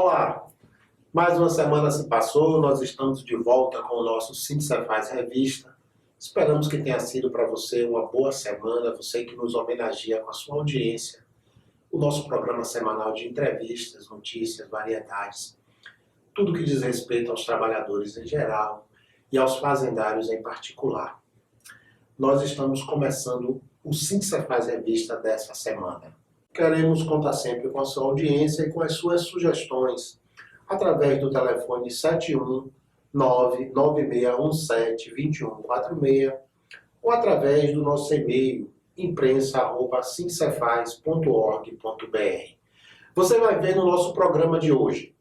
Olá! Mais uma semana se passou, nós estamos de volta com o nosso Sindicefaz Revista. Esperamos que tenha sido para você uma boa semana, você que nos homenageia com a sua audiência. O nosso programa semanal de entrevistas, notícias, variedades, tudo que diz respeito aos trabalhadores em geral e aos fazendários em particular. Nós estamos começando o Sindicefaz Revista dessa semana. Queremos contar sempre com a sua audiência e com as suas sugestões, através do telefone 71996172146 ou através do nosso e-mail imprensa@sindicefaz.org.br. Você vai ver no nosso programa de hoje.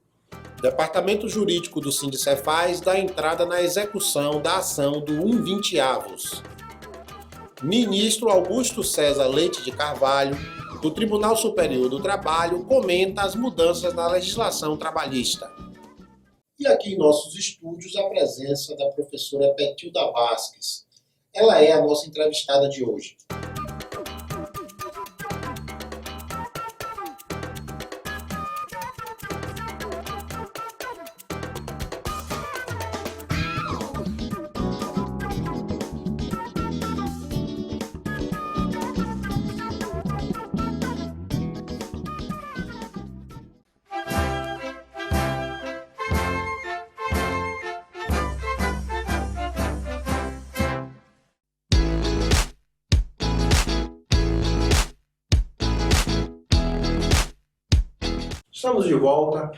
O Departamento Jurídico do Sindicefaz dá entrada na execução da ação do 1/20avos. Ministro Augusto César Leite de Carvalho, do Tribunal Superior do Trabalho, comenta as mudanças na legislação trabalhista. E aqui em nossos estúdios a presença da professora Petilda Vasques. Ela é a nossa entrevistada de hoje. Estamos de volta.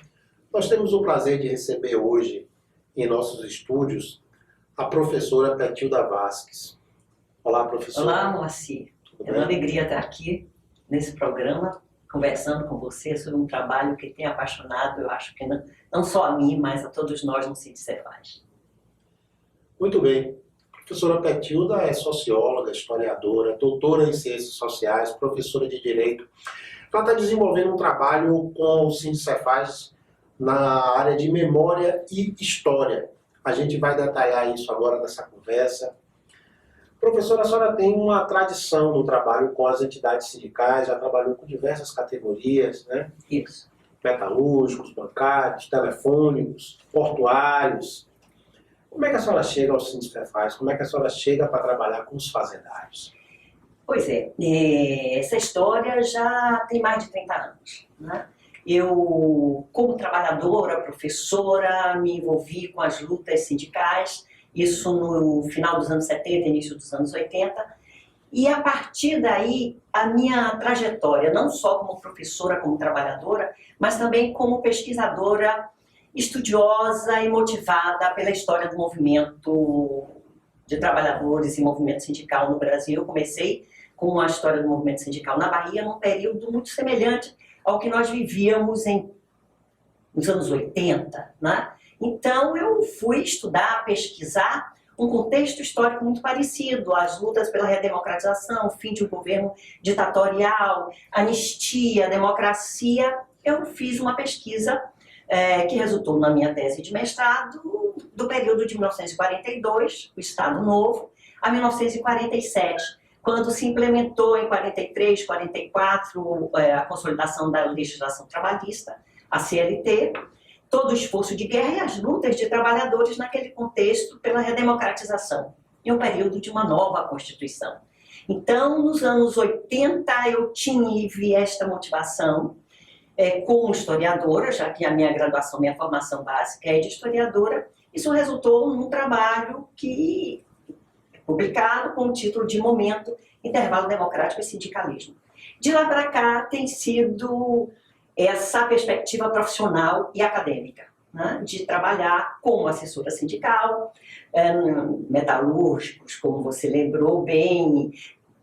Nós temos o prazer de receber hoje em nossos estúdios a professora Petilda Vasques. Olá, professora. Olá, Moacir. É uma alegria estar aqui nesse programa, conversando com você sobre um trabalho que tem apaixonado, eu acho que não só a mim, mas a todos nós no Sindicefaz. Muito bem. A professora Petilda é socióloga, historiadora, doutora em ciências sociais, professora de direito. Ela está desenvolvendo um trabalho com o Sindicefaz na área de memória e história. A gente vai detalhar isso agora nessa conversa. Professora, a senhora tem uma tradição no trabalho com as entidades sindicais, já trabalhou com diversas categorias, né? Isso. Metalúrgicos, bancários, telefônicos, portuários. Como é que a senhora chega ao Sindicefaz? Como é que a senhora chega para trabalhar com os fazendários? Pois é, essa história já tem mais de 30 anos, né? Eu, como trabalhadora, professora, me envolvi com as lutas sindicais, isso no final dos anos 70, início dos anos 80, e a partir daí a minha trajetória, não só como professora, como trabalhadora, mas também como pesquisadora estudiosa e motivada pela história do movimento de trabalhadores e movimento sindical no Brasil. Eu comecei com a história do movimento sindical na Bahia num período muito semelhante ao que nós vivíamos nos anos 80, né? Então eu fui estudar, pesquisar um contexto histórico muito parecido, as lutas pela redemocratização, fim de um governo ditatorial, anistia, democracia. Eu fiz uma pesquisa que resultou na minha tese de mestrado do período de 1942, o Estado Novo, a 1947, quando se implementou em 43, 44 a consolidação da legislação trabalhista, a CLT, todo o esforço de guerra e as lutas de trabalhadores naquele contexto pela redemocratização, em um período de uma nova Constituição. Então, nos anos 80, eu tive esta motivação como historiadora, já que a minha graduação, minha formação básica é de historiadora. Isso resultou num trabalho que publicado com o título de Momento, Intervalo Democrático e Sindicalismo. De lá para cá tem sido essa perspectiva profissional e acadêmica, né, de trabalhar como assessora sindical, metalúrgicos, como você lembrou bem,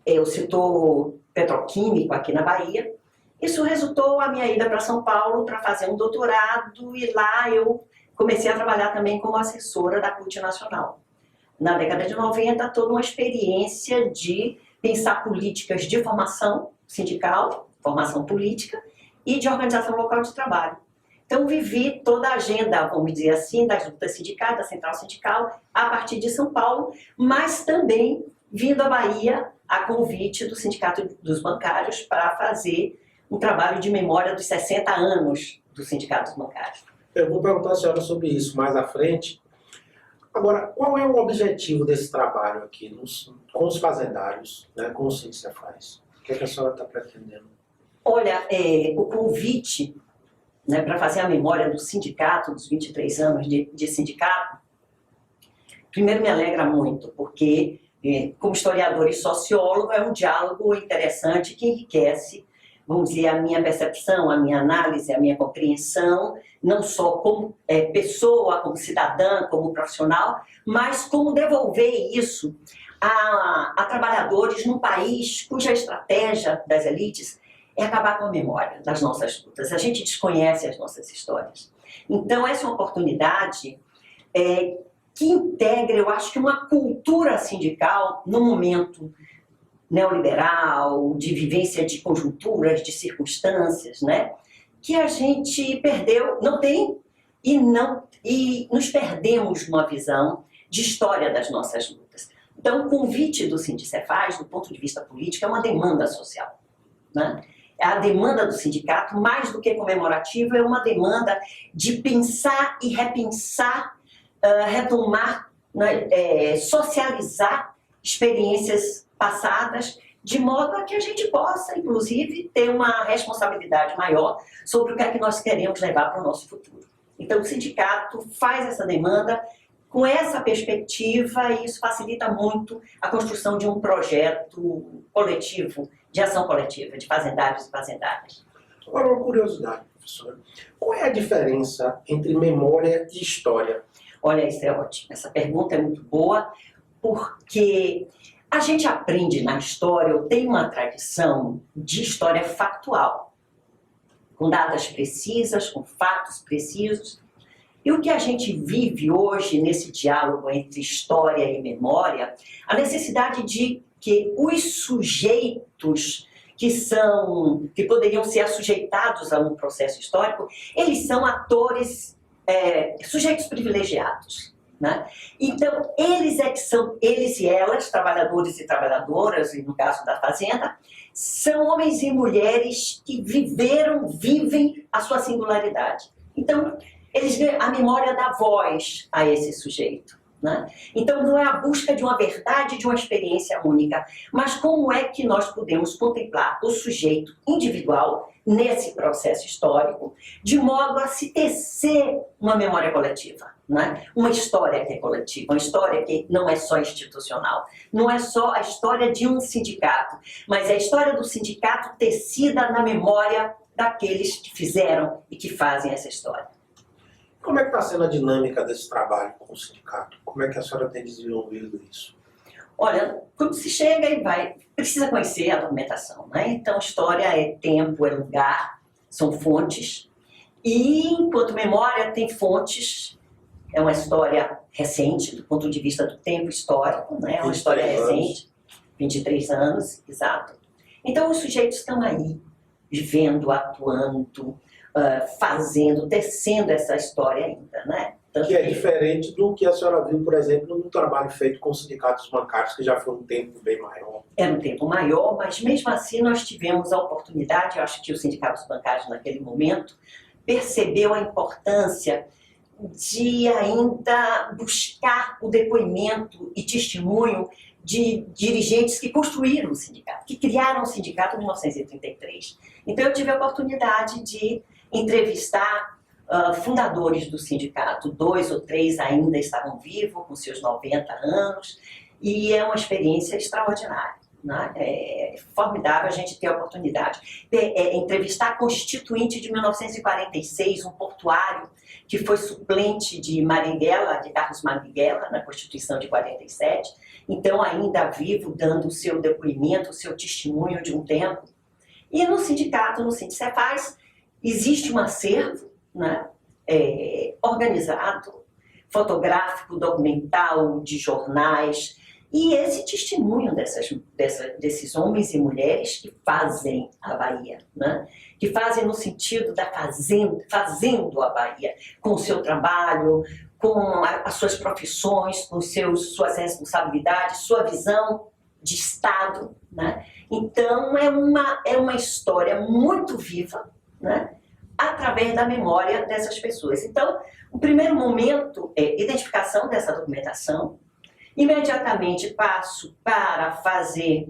eu citou petroquímico aqui na Bahia. Isso resultou a minha ida para São Paulo para fazer um doutorado e lá eu comecei a trabalhar também como assessora da CUT Nacional. Na década de 90, toda uma experiência de pensar políticas de formação sindical, formação política e de organização local de trabalho. Então, vivi toda a agenda, vamos dizer assim, das lutas sindicais, da central sindical, a partir de São Paulo, mas também vindo à Bahia a convite do Sindicato dos Bancários para fazer um trabalho de memória dos 60 anos dos sindicatos bancários. Eu vou perguntar à senhora sobre isso mais à frente. Agora, qual é o objetivo desse trabalho aqui com os fazendários, né, com os Sindicefaz? O que a senhora está pretendendo? Olha, o convite, né, para fazer a memória do sindicato, dos 23 anos de sindicato, primeiro me alegra muito, porque, como historiador e sociólogo, é um diálogo interessante que enriquece, vamos dizer, a minha percepção, a minha análise, a minha compreensão, não só como pessoa, como cidadã, como profissional, mas como devolver isso a trabalhadores num país cuja estratégia das elites é acabar com a memória das nossas lutas. A gente desconhece as nossas histórias. Então, essa é uma oportunidade que integra, eu acho que uma cultura sindical no momento neoliberal, de vivência de conjunturas, de circunstâncias, né? Que a gente perdeu, não tem, e nos perdemos numa visão de história das nossas lutas. Então, o convite do Sindicefaz, do ponto de vista político, é uma demanda social, né? A demanda do sindicato, mais do que comemorativa, é uma demanda de pensar e repensar, retomar, né, socializar experiências passadas, de modo a que a gente possa, inclusive, ter uma responsabilidade maior sobre o que é que nós queremos levar para o nosso futuro. Então, o sindicato faz essa demanda com essa perspectiva e isso facilita muito a construção de um projeto coletivo, de ação coletiva, de fazendários e fazendárias. Agora, uma curiosidade, professora. Qual é a diferença entre memória e história? Olha, isso é ótimo. Essa pergunta é muito boa, porque a gente aprende na história, eu tenho uma tradição de história factual, com datas precisas, com fatos precisos. E o que a gente vive hoje nesse diálogo entre história e memória, a necessidade de que os sujeitos que poderiam ser assujeitados a um processo histórico, eles são atores, sujeitos privilegiados, né? Então, eles e elas, trabalhadores e trabalhadoras, e no caso da fazenda, são homens e mulheres que vivem a sua singularidade. Então, a memória dá voz a esse sujeito, né? Então, não é a busca de uma verdade, de uma experiência única, mas como é que nós podemos contemplar o sujeito individual nesse processo histórico, de modo a se tecer uma memória coletiva, né? Uma história que é coletiva, uma história que não é só institucional, não é só a história de um sindicato, mas é a história do sindicato tecida na memória daqueles que fizeram e que fazem essa história. Como é que está sendo a dinâmica desse trabalho com o sindicato? Como é que a senhora tem desenvolvido isso? Olha, quando se chega e vai, precisa conhecer a documentação, né? Então, história é tempo, é lugar, são fontes. E, enquanto memória, tem fontes, é uma história recente, do ponto de vista do tempo histórico, né? É uma história recente, 23 anos, exato. Então, os sujeitos estão aí, vivendo, atuando, fazendo, tecendo essa história ainda, né? Que é diferente do que a senhora viu, por exemplo, no trabalho feito com os sindicatos bancários, que já foi um tempo bem maior. Era um tempo maior, mas mesmo assim nós tivemos a oportunidade, eu acho que os sindicatos bancários naquele momento percebeu a importância de ainda buscar o depoimento e testemunho de dirigentes que construíram o sindicato, que criaram o sindicato em 1933. Então eu tive a oportunidade de entrevistar fundadores do sindicato, 2 ou 3 ainda estavam vivos, com seus 90 anos, e é uma experiência extraordinária, né? É formidável a gente ter a oportunidade. Entrevistar a constituinte de 1946, um portuário que foi suplente de Marighella, de Carlos Marighella, na Constituição de 47, então ainda vivo, dando o seu depoimento, o seu testemunho de um tempo. E no sindicato, no Sindicefaz, existe um acervo, né, organizado, fotográfico, documental, de jornais, e esse testemunho desses homens e mulheres que fazem a Bahia, né, que fazem no sentido da fazendo a Bahia, com o seu trabalho, com as suas profissões, com suas responsabilidades, sua visão de Estado, né? Então é uma história muito viva, né? através da memória dessas pessoas. Então, o primeiro momento é identificação dessa documentação. Imediatamente passo para fazer,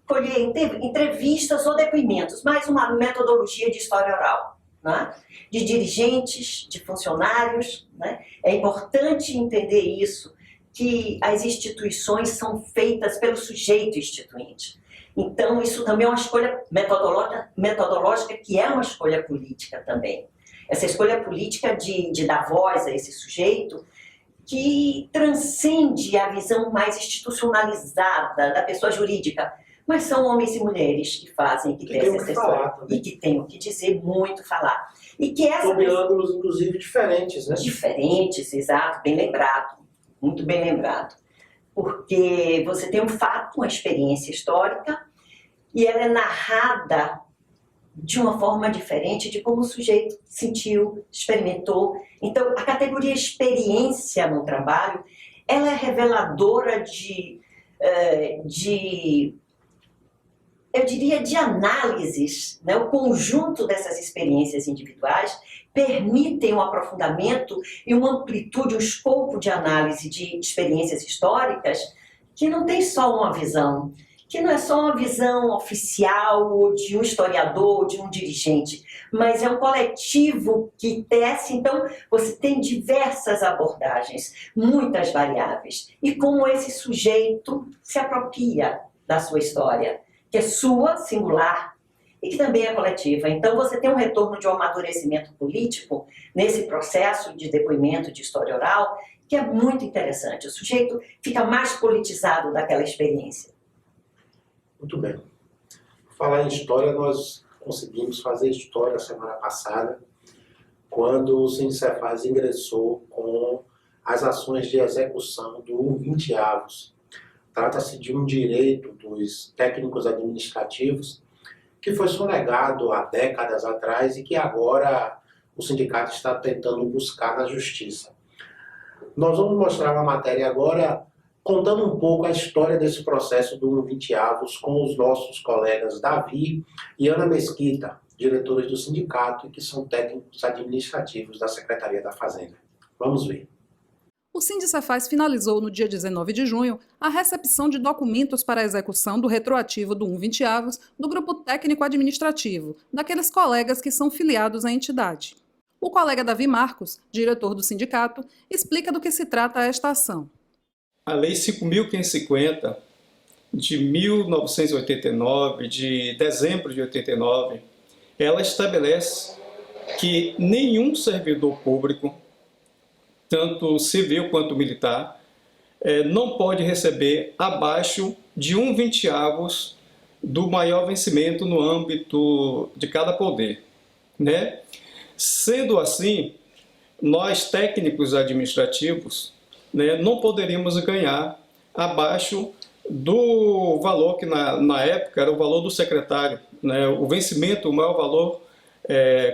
colher entrevistas ou depoimentos, mais uma metodologia de história oral, né? De dirigentes, de funcionários, né? É importante entender isso, que as instituições são feitas pelo sujeito instituinte. Então, isso também é uma escolha metodológica que é uma escolha política também. Essa escolha política de dar voz a esse sujeito que transcende a visão mais institucionalizada da pessoa jurídica. Mas são homens e mulheres que fazem, que têm essa história e que têm o que dizer, muito falar. E que essa sob ângulos, inclusive, diferentes, né? Diferentes, exato, bem lembrado, muito bem lembrado. Porque você tem um fato, uma experiência histórica, e ela é narrada de uma forma diferente de como o sujeito sentiu, experimentou. Então, a categoria experiência no trabalho, ela é reveladora eu diria, de análises, né? O conjunto dessas experiências individuais permitem um aprofundamento e uma amplitude, um escopo de análise de experiências históricas que não tem só uma visão, que não é só uma visão oficial ou de um historiador ou de um dirigente, mas é um coletivo que tece. Então, você tem diversas abordagens, muitas variáveis, e como esse sujeito se apropria da sua história, que é sua, singular, e que também é coletiva. Então, você tem um retorno de um amadurecimento político nesse processo de depoimento de história oral, que é muito interessante. O sujeito fica mais politizado daquela experiência. Muito bem. Por falar em história, nós conseguimos fazer história semana passada, quando o Sindicefaz ingressou com as ações de execução do 1/20. Trata-se de um direito dos técnicos administrativos que foi sonegado há décadas atrás e que agora o sindicato está tentando buscar na justiça. Nós vamos mostrar uma matéria agora contando um pouco a história desse processo do 1/20 com os nossos colegas Davi e Ana Mesquita, diretores do sindicato e que são técnicos administrativos da Secretaria da Fazenda. Vamos ver. O Sindicefaz finalizou no dia 19 de junho a recepção de documentos para a execução do retroativo do 1/20 do Grupo Técnico Administrativo, daqueles colegas que são filiados à entidade. O colega Davi Marcos, diretor do sindicato, explica do que se trata esta ação. A Lei 5.550, de 1989, de dezembro de 89, ela estabelece que nenhum servidor público, tanto civil quanto militar, não pode receber abaixo de 1/20 do maior vencimento no âmbito de cada poder, né? Sendo assim, nós técnicos administrativos, né, não poderíamos ganhar abaixo do valor que na época era o valor do secretário, né? O vencimento, o maior valor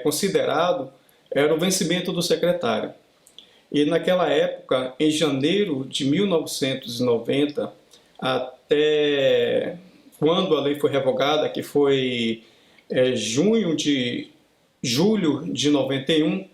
considerado era o vencimento do secretário. E naquela época, em janeiro de 1990, até quando a lei foi revogada, que foi julho de 91,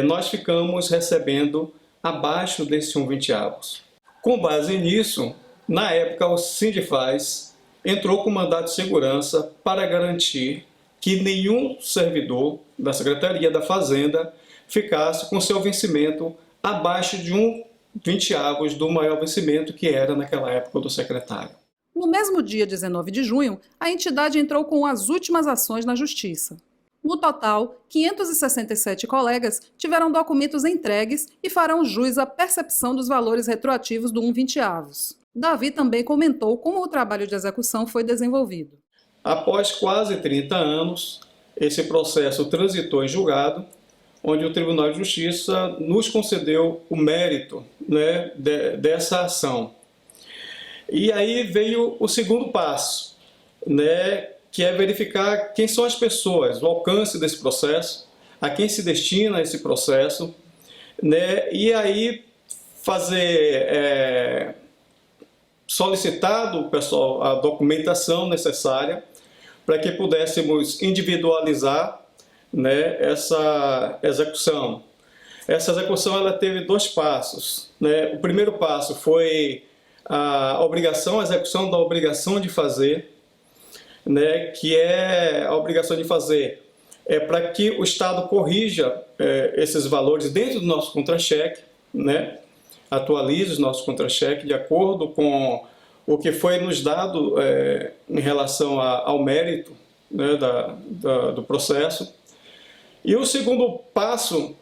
nós ficamos recebendo abaixo desse 1/20. Com base nisso, na época o Sindicefaz entrou com mandato de segurança para garantir que nenhum servidor da Secretaria da Fazenda ficasse com seu vencimento abaixo de 1/20 do maior vencimento que era naquela época do secretário. No mesmo dia 19 de junho, a entidade entrou com as últimas ações na Justiça. No total, 567 colegas tiveram documentos entregues e farão jus à percepção dos valores retroativos do 1/20. Davi também comentou como o trabalho de execução foi desenvolvido. Após quase 30 anos, esse processo transitou em julgado, onde o Tribunal de Justiça nos concedeu o mérito, né, dessa ação. E aí veio o segundo passo, né, que é verificar quem são as pessoas, o alcance desse processo, a quem se destina esse processo, né, e aí fazer solicitar do pessoal a documentação necessária para que pudéssemos individualizar né, essa execução. Essa execução ela teve 2 passos, né? O primeiro passo foi a execução da obrigação de fazer, né, que é a obrigação de fazer para que o Estado corrija esses valores dentro do nosso contra-cheque, né, atualize os nossos contra-cheques de acordo com o que foi nos dado em relação ao mérito, né, do processo. E o segundo passo,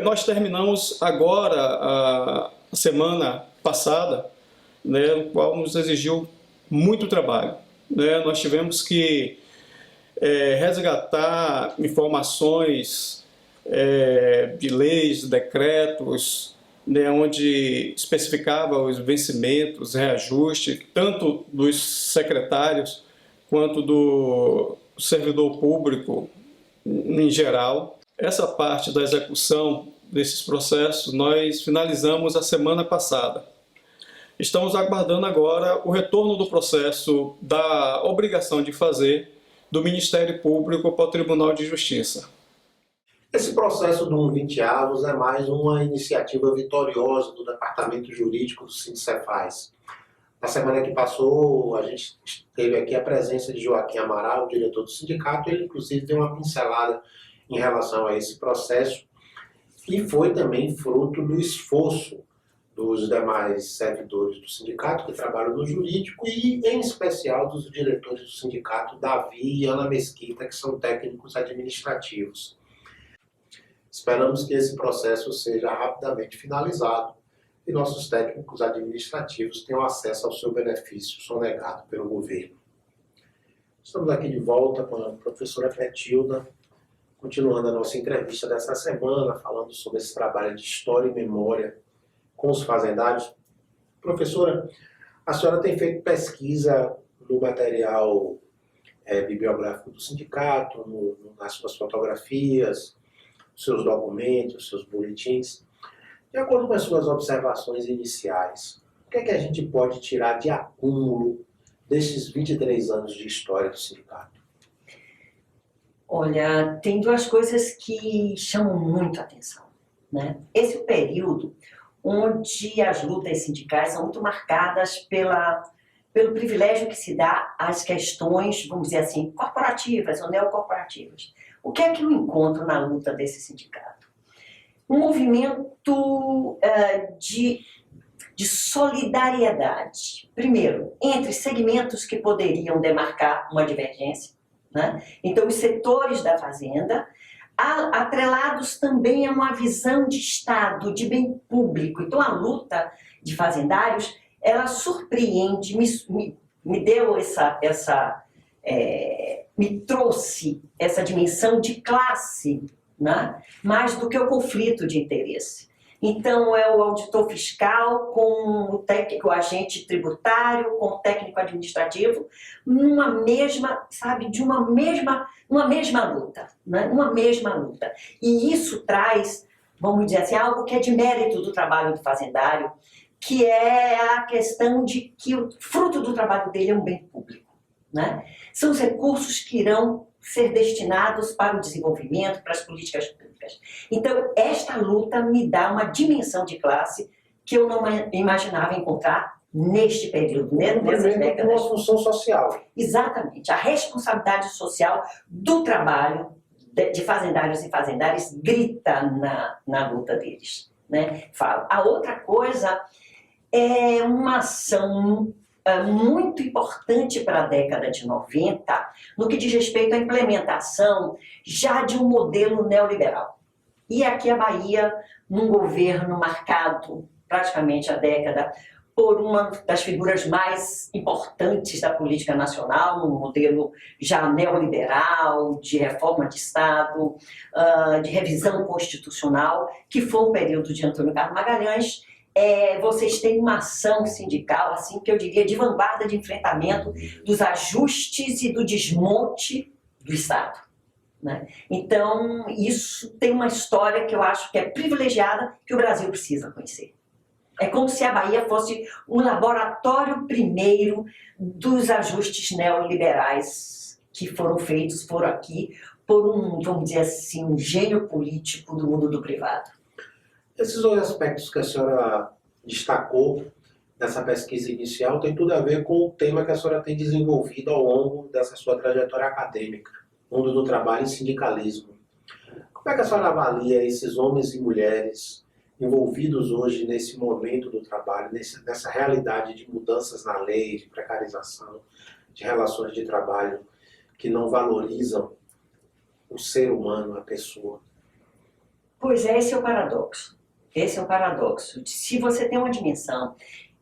nós terminamos agora, a semana passada, né, o qual nos exigiu muito trabalho, né? Nós tivemos que resgatar informações de leis, decretos, né, onde especificava os vencimentos, reajuste, tanto dos secretários quanto do servidor público em geral. Essa parte da execução desses processos nós finalizamos a semana passada. Estamos aguardando agora o retorno do processo da obrigação de fazer do Ministério Público para o Tribunal de Justiça. Esse processo do 120avos é mais uma iniciativa vitoriosa do Departamento Jurídico do Sindicefaz. Na semana que passou, a gente teve aqui a presença de Joaquim Amaral, o diretor do sindicato. Ele, inclusive, deu uma pincelada em relação a esse processo e foi também fruto do esforço dos demais servidores do sindicato que trabalham no jurídico e, em especial, dos diretores do sindicato, Davi e Ana Mesquita, que são técnicos administrativos. Esperamos que esse processo seja rapidamente finalizado e nossos técnicos administrativos tenham acesso ao seu benefício sonegado pelo governo. Estamos aqui de volta com a professora Cletilda, continuando a nossa entrevista dessa semana, falando sobre esse trabalho de história e memória com os fazendários. Professora, a senhora tem feito pesquisa no material bibliográfico do sindicato, nas suas fotografias, seus documentos, seus boletins. De acordo com as suas observações iniciais, o que é que a gente pode tirar de acúmulo desses 23 anos de história do sindicato? Olha, tem 2 coisas que chamam muito a atenção, né? Esse período onde as lutas sindicais são muito marcadas pelo privilégio que se dá às questões, vamos dizer assim, corporativas ou neocorporativas. O que é que eu encontro na luta desse sindicato? Um movimento de solidariedade, primeiro, entre segmentos que poderiam demarcar uma divergência, né? Então, os setores da fazenda, atrelados também a uma visão de Estado, de bem público. Então, a luta de fazendários, ela surpreende, me deu me trouxe essa dimensão de classe, né? Mais do que o conflito de interesse. Então, é o auditor fiscal com o técnico, o agente tributário, com o técnico administrativo, numa mesma luta, né? Uma mesma luta. E isso traz, vamos dizer assim, algo que é de mérito do trabalho do fazendário, que é a questão de que o fruto do trabalho dele é um bem público, né? São os recursos que irão ser destinados para o desenvolvimento, para as políticas públicas. Então, esta luta me dá uma dimensão de classe que eu não imaginava encontrar neste período, nessas décadas. Uma função social. Exatamente. A responsabilidade social do trabalho de fazendários e fazendárias grita na luta deles, né? Falo. A outra coisa é uma ação muito importante para a década de 90, no que diz respeito à implementação já de um modelo neoliberal. E aqui a Bahia, num governo marcado praticamente a década por uma das figuras mais importantes da política nacional, um modelo já neoliberal, de reforma de Estado, de revisão constitucional, que foi o período de Antônio Carlos Magalhães. Vocês têm uma ação sindical, assim que eu diria, de vanguarda de enfrentamento dos ajustes e do desmonte do Estado, né? Então, isso tem uma história que eu acho que é privilegiada, que o Brasil precisa conhecer. É como se a Bahia fosse um laboratório primeiro dos ajustes neoliberais que foram feitos por aqui, por vamos dizer assim, um gênio político do mundo do privado. Esses dois aspectos que a senhora destacou nessa pesquisa inicial tem tudo a ver com o tema que a senhora tem desenvolvido ao longo dessa sua trajetória acadêmica, mundo do trabalho e sindicalismo. Como é que a senhora avalia esses homens e mulheres envolvidos hoje nesse momento do trabalho, nessa realidade de mudanças na lei, de precarização, de relações de trabalho que não valorizam o ser humano, a pessoa? Pois é, esse é o paradoxo. Esse é o paradoxo. Se você tem uma dimensão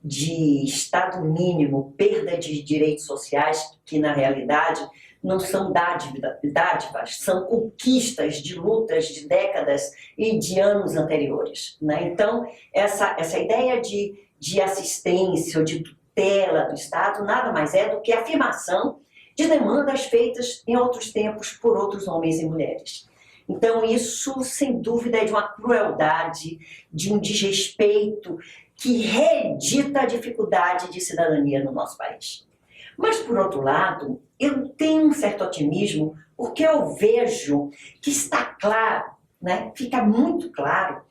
de Estado mínimo, perda de direitos sociais, que na realidade não são dádivas, são conquistas de lutas de décadas e de anos anteriores, né? Então, essa ideia de assistência ou de tutela do Estado nada mais é do que a afirmação de demandas feitas em outros tempos por outros homens e mulheres. Então, isso, sem dúvida, é de uma crueldade, de um desrespeito que reedita a dificuldade de cidadania no nosso país. Mas, por outro lado, eu tenho um certo otimismo, porque eu vejo que está claro, né? Fica muito claro,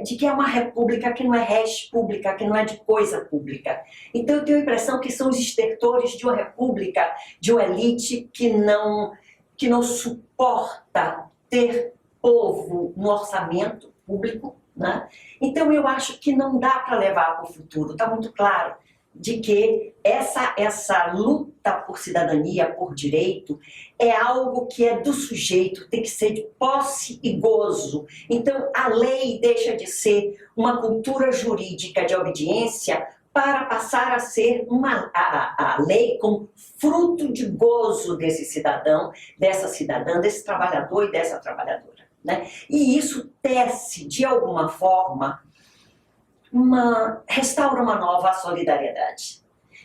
de que é uma república que não é res pública, que não é de coisa pública. Então, eu tenho a impressão que são os estertores de uma república, de uma elite que não suporta ter povo no orçamento público, né? Então eu acho que não dá para levar para o futuro, está muito claro de que essa luta por cidadania, por direito, é algo que é do sujeito, tem que ser de posse e gozo. Então a lei deixa de ser uma cultura jurídica de obediência para passar a ser a lei como fruto de gozo desse cidadão, dessa cidadã, desse trabalhador e dessa trabalhadora, né? E isso tece, de alguma forma, restaura uma nova solidariedade.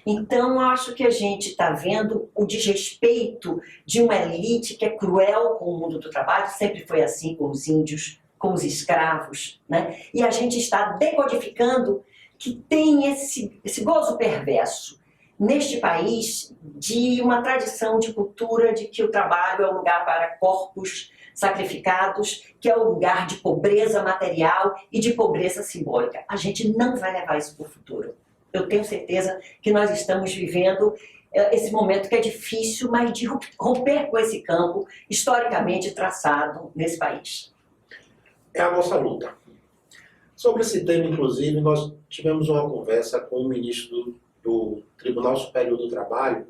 Então, acho que a gente está vendo o desrespeito de uma elite que é cruel com o mundo do trabalho, sempre foi assim com os índios, com os escravos, né? E a gente está decodificando que tem esse gozo perverso neste país de uma tradição de cultura de que o trabalho é um lugar para corpos sacrificados, que é um lugar de pobreza material e de pobreza simbólica. A gente não vai levar isso para o futuro. Eu tenho certeza que nós estamos vivendo esse momento que é difícil, mas de romper com esse campo historicamente traçado nesse país. É a nossa luta. Sobre esse tema, inclusive, nós tivemos uma conversa com o ministro do Tribunal Superior do Trabalho,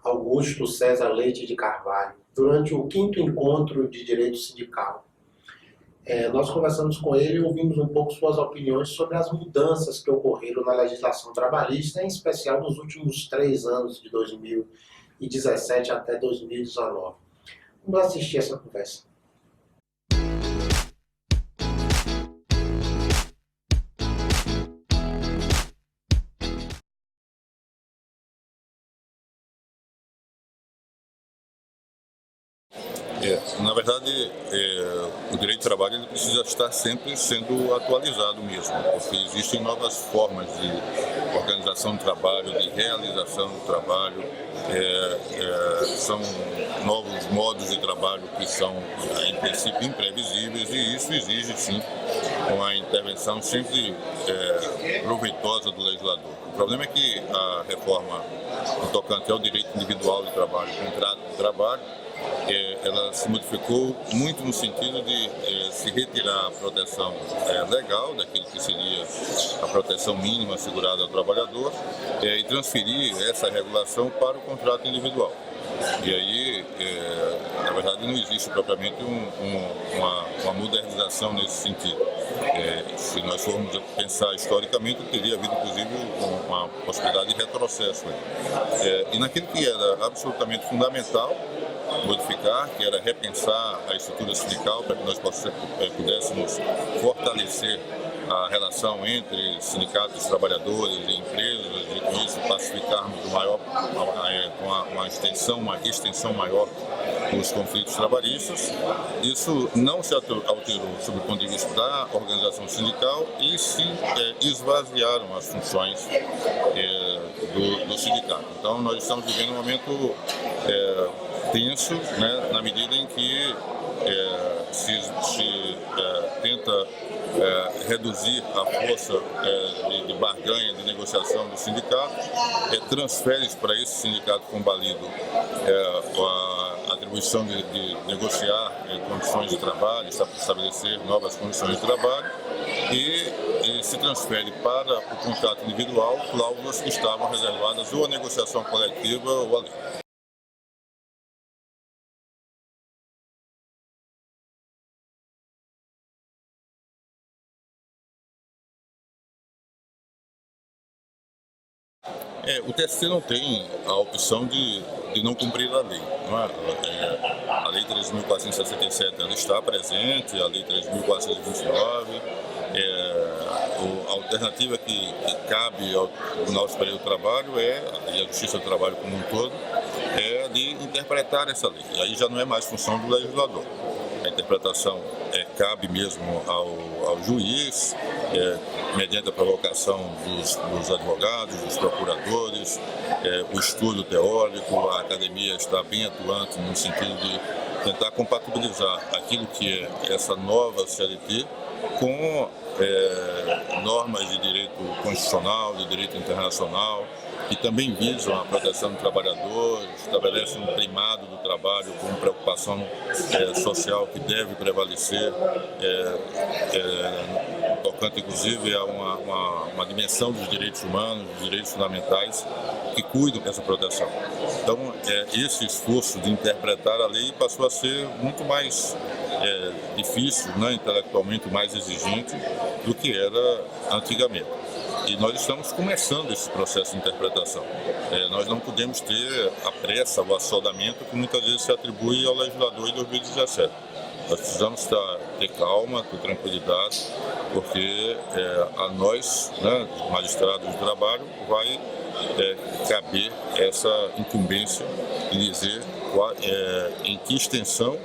Augusto César Leite de Carvalho, durante o 5º encontro de direito sindical. Nós conversamos com ele e ouvimos um pouco suas opiniões sobre as mudanças que ocorreram na legislação trabalhista, em especial nos últimos 3 anos, de 2017 até 2019. Vamos assistir essa conversa. Na verdade, o direito de trabalho ele precisa estar sempre sendo atualizado mesmo, porque existem novas formas de organização do trabalho, de realização do trabalho, são novos modos de trabalho que são, em princípio, imprevisíveis, e isso exige, sim, uma intervenção sempre proveitosa do legislador. O problema é que a reforma no tocante ao direito individual de trabalho, contrato de trabalho, ela se modificou muito no sentido de se retirar a proteção legal, daquilo que seria a proteção mínima assegurada ao trabalhador, e transferir essa regulação para o contrato individual. E aí, na verdade, não existe propriamente uma modernização nesse sentido. Se nós formos pensar historicamente, teria havido, inclusive, uma possibilidade de retrocesso. E naquilo que era absolutamente fundamental modificar, que era repensar a estrutura sindical para que nós pudéssemos fortalecer a relação entre sindicatos, trabalhadores e empresas, e com isso pacificarmos uma extensão maior dos conflitos trabalhistas. Isso não se alterou sob o ponto de vista da organização sindical e se esvaziaram as funções do sindicato. Então nós estamos vivendo um momento tenso, né, na medida em que se tenta reduzir a força de barganha, de negociação do sindicato, transfere para esse sindicato combalido a atribuição de negociar condições de trabalho, estabelecer novas condições de trabalho e se transfere para o contrato individual cláusulas que estavam reservadas ou à negociação coletiva ou à lei. O TST não tem a opção de não cumprir a lei. Não é? A Lei 3.467 ela está presente, a Lei 3.429. A alternativa que cabe ao Tribunal Superior do Trabalho e à Justiça do Trabalho como um todo é de interpretar essa lei. E aí já não é mais função do legislador. A interpretação cabe mesmo ao juiz, mediante a provocação dos advogados, dos procuradores, o estudo teórico. A academia está bem atuante no sentido de tentar compatibilizar aquilo que é essa nova CLT com normas de direito constitucional, de direito internacional, que também visam a proteção do trabalhador, estabelecem um primado do trabalho como preocupação social que deve prevalecer, tocante inclusive a uma dimensão dos direitos humanos, dos direitos fundamentais, que cuidam dessa proteção. Então, esse esforço de interpretar a lei passou a ser muito mais difícil, né, intelectualmente mais exigente do que era antigamente. E nós estamos começando esse processo de interpretação. Nós não podemos ter a pressa, o assodamento que muitas vezes se atribui ao legislador em 2017. Nós precisamos ter calma, ter tranquilidade, porque a nós, né, magistrados do trabalho, vai caber essa incumbência de dizer em que extensão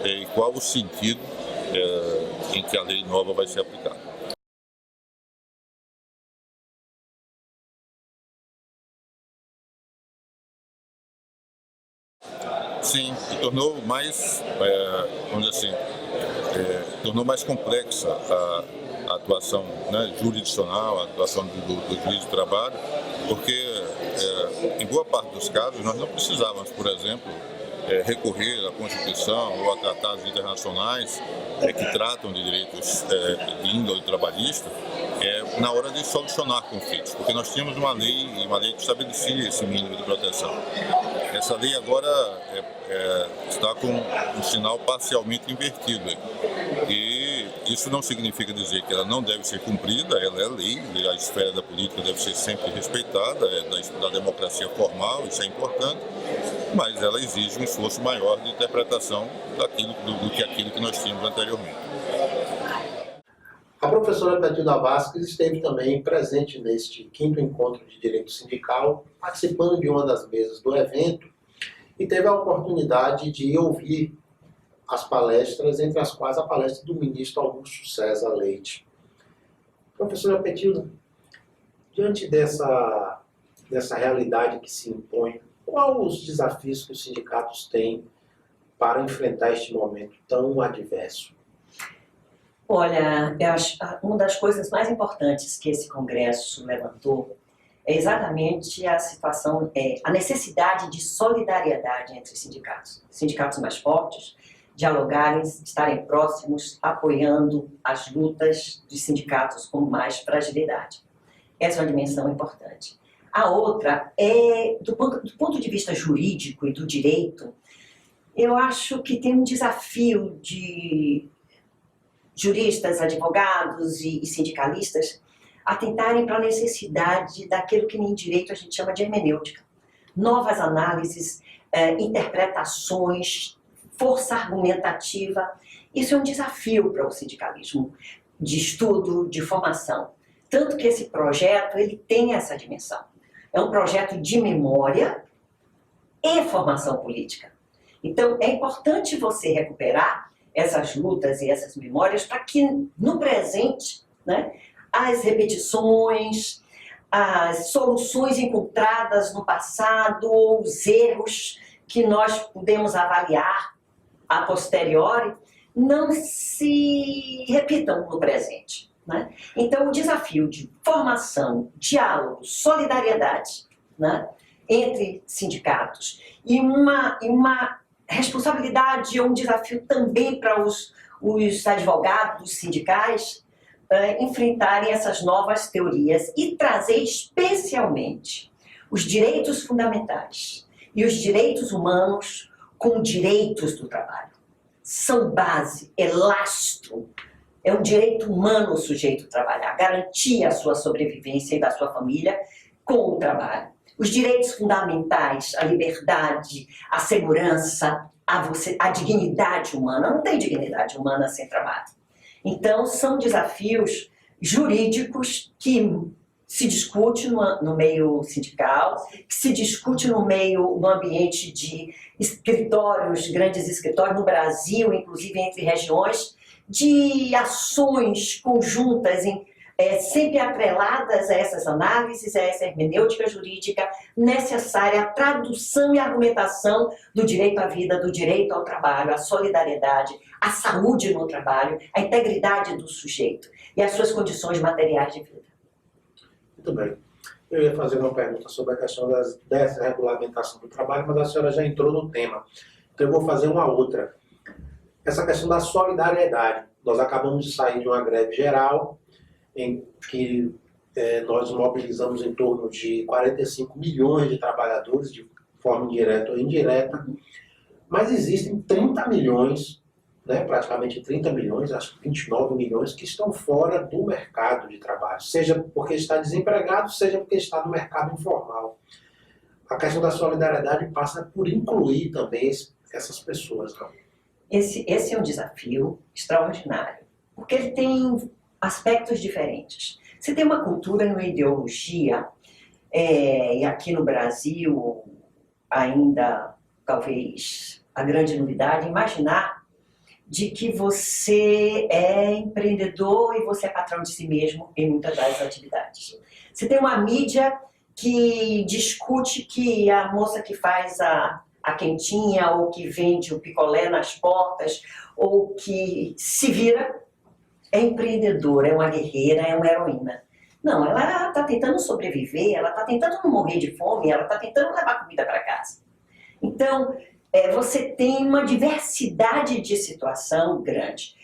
e qual o sentido em que a lei nova vai ser aplicada. Sim, e tornou mais, vamos dizer assim, tornou mais complexa a atuação, né, jurisdicional, a atuação do juiz de trabalho, porque em boa parte dos casos nós não precisávamos, por exemplo, recorrer à Constituição ou a tratados internacionais que tratam de direitos de índole trabalhista na hora de solucionar conflitos, porque nós tínhamos uma lei que estabelecia esse mínimo de proteção. Essa lei agora está com um sinal parcialmente invertido. E isso não significa dizer que ela não deve ser cumprida, ela é lei, a esfera da política deve ser sempre respeitada, da democracia formal, isso é importante, mas ela exige um esforço maior de interpretação do que aquilo que nós tínhamos anteriormente. A professora Petilda Vasquez esteve também presente neste 5º encontro de direito sindical, participando de uma das mesas do evento, e teve a oportunidade de ouvir as palestras, entre as quais a palestra do ministro Augusto César Leite. Professora Petilda, diante dessa realidade que se impõe, quais os desafios que os sindicatos têm para enfrentar este momento tão adverso? Olha, eu acho uma das coisas mais importantes que esse congresso levantou é exatamente a situação, a necessidade de solidariedade entre sindicatos. Sindicatos mais fortes, dialogarem, estarem próximos, apoiando as lutas de sindicatos com mais fragilidade. Essa é uma dimensão importante. A outra é, do ponto de vista jurídico e do direito, eu acho que tem um desafio de juristas, advogados e sindicalistas a tentarem para a necessidade daquilo que em direito a gente chama de hermenêutica. Novas análises, interpretações, força argumentativa. Isso é um desafio para o sindicalismo de estudo, de formação. Tanto que esse projeto ele tem essa dimensão. É um projeto de memória e formação política. Então, é importante você recuperar essas lutas e essas memórias para que, no presente, né, as repetições, as soluções encontradas no passado ou os erros que nós podemos avaliar a posteriori não se repitam no presente, né? Então, o desafio de formação, diálogo, solidariedade, né, entre sindicatos e uma responsabilidade ou um desafio também para os advogados sindicais enfrentarem essas novas teorias e trazer especialmente os direitos fundamentais e os direitos humanos com direitos do trabalho. São base, é lastro, é um direito humano o sujeito trabalhar, garantir a sua sobrevivência e da sua família com o trabalho. Os direitos fundamentais, a liberdade, a segurança, a dignidade humana. Não tem dignidade humana sem trabalho. Então, são desafios jurídicos que se discute no meio sindical, que se discute no ambiente de escritórios, grandes escritórios no Brasil, inclusive entre regiões, de ações conjuntas, sempre atreladas a essas análises, a essa hermenêutica jurídica necessária, a tradução e argumentação do direito à vida, do direito ao trabalho, à solidariedade, à saúde no trabalho, à integridade do sujeito e às suas condições materiais de vida. Muito bem. Eu ia fazer uma pergunta sobre a questão dessa regulamentação do trabalho, mas a senhora já entrou no tema. Então eu vou fazer uma outra. Essa questão da solidariedade. Nós acabamos de sair de uma greve geral, em que nós mobilizamos em torno de 45 milhões de trabalhadores, de forma indireta ou indireta, mas existem 30 milhões, né, praticamente 30 milhões, acho que 29 milhões, que estão fora do mercado de trabalho, seja porque está desempregado, seja porque está no mercado informal. A questão da solidariedade passa por incluir também essas pessoas. Não? Esse é um desafio extraordinário, porque ele tem aspectos diferentes. Você tem uma cultura e uma ideologia, e aqui no Brasil, ainda, talvez, a grande novidade, imaginar de que você é empreendedor e você é patrão de si mesmo em muitas das atividades. Você tem uma mídia que discute que a moça que faz a quentinha, ou que vende o picolé nas portas, ou que se vira, é empreendedora, é uma guerreira, é uma heroína. Não, ela está tentando sobreviver, ela está tentando não morrer de fome, ela está tentando levar comida para casa. Então, você tem uma diversidade de situação grande.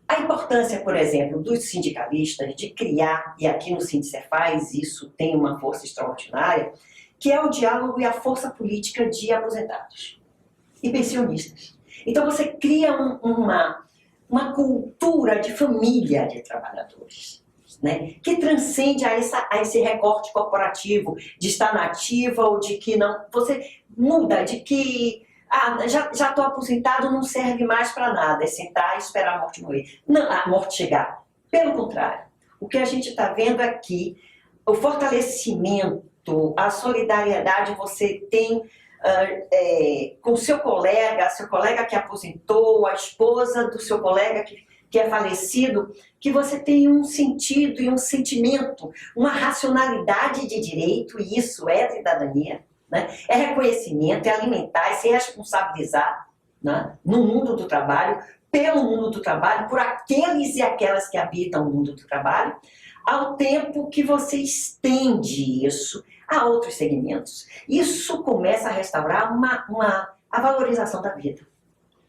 A importância, por exemplo, dos sindicalistas de criar, e aqui no Sindicefaz isso tem uma força extraordinária, que é o diálogo e a força política de aposentados e pensionistas. Então você cria uma cultura de família de trabalhadores, né, que transcende a esse recorte corporativo de estar na ativa ou de que não. Você muda de que já estou aposentado, não serve mais para nada, é sentar e esperar a morte morrer. Não, a morte chegar. Pelo contrário, o que a gente está vendo aqui, o fortalecimento, a solidariedade você tem com seu colega que aposentou, a esposa do seu colega que é falecido, que você tem um sentido e um sentimento, uma racionalidade de direito, e isso é cidadania, né? É reconhecimento, é alimentar, é se responsabilizar, né, no mundo do trabalho, pelo mundo do trabalho, por aqueles e aquelas que habitam o mundo do trabalho, ao tempo que você estende isso a outros segmentos. Isso começa a restaurar a valorização da vida,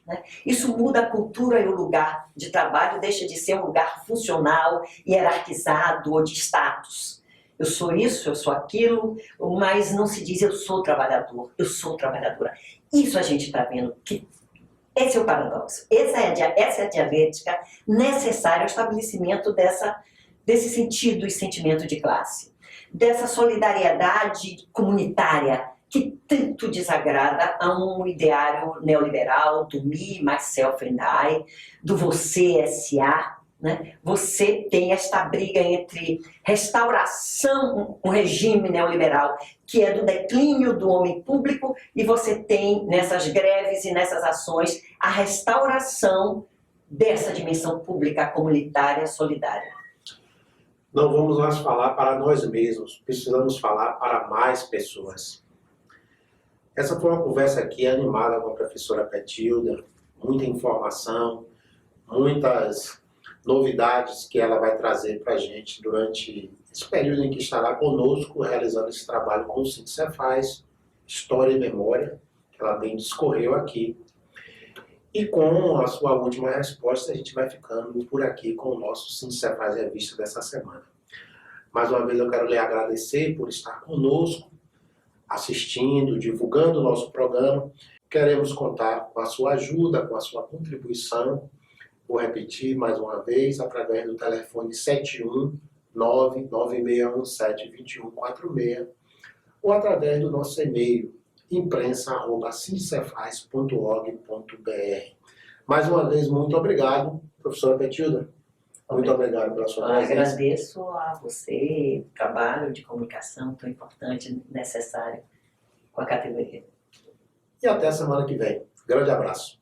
né? Isso muda a cultura e o lugar de trabalho, deixa de ser um lugar funcional, hierarquizado ou de status. Eu sou isso, eu sou aquilo, mas não se diz eu sou trabalhador, eu sou trabalhadora. Isso a gente está vendo que esse é o paradoxo, essa é a dialética necessária ao estabelecimento desse sentido e sentimento de classe, dessa solidariedade comunitária que tanto desagrada a um ideário neoliberal do me, myself and I, do você, SA, né? Você tem esta briga entre restauração, um regime neoliberal que é do declínio do homem público, e você tem nessas greves e nessas ações a restauração dessa dimensão pública, comunitária, solidária. Não vamos mais falar para nós mesmos, precisamos falar para mais pessoas. Essa foi uma conversa aqui animada com a professora Petilda, muita informação, muitas novidades que ela vai trazer para a gente durante esse período em que estará conosco, realizando esse trabalho com o Cefaz, História e Memória, que ela bem discorreu aqui. E com a sua última resposta, a gente vai ficando por aqui com o nosso Cefaz Revista dessa semana. Mais uma vez eu quero lhe agradecer por estar conosco, assistindo, divulgando o nosso programa. Queremos contar com a sua ajuda, com a sua contribuição. Vou repetir mais uma vez, através do telefone 71996172146 ou através do nosso e-mail imprensa@cindcefaz.org.br. Mais uma vez, muito obrigado, professora Petilda. Muito obrigado pela sua presença. Agradeço a você, o trabalho de comunicação tão importante, necessário com a categoria. E até a semana que vem. Grande abraço.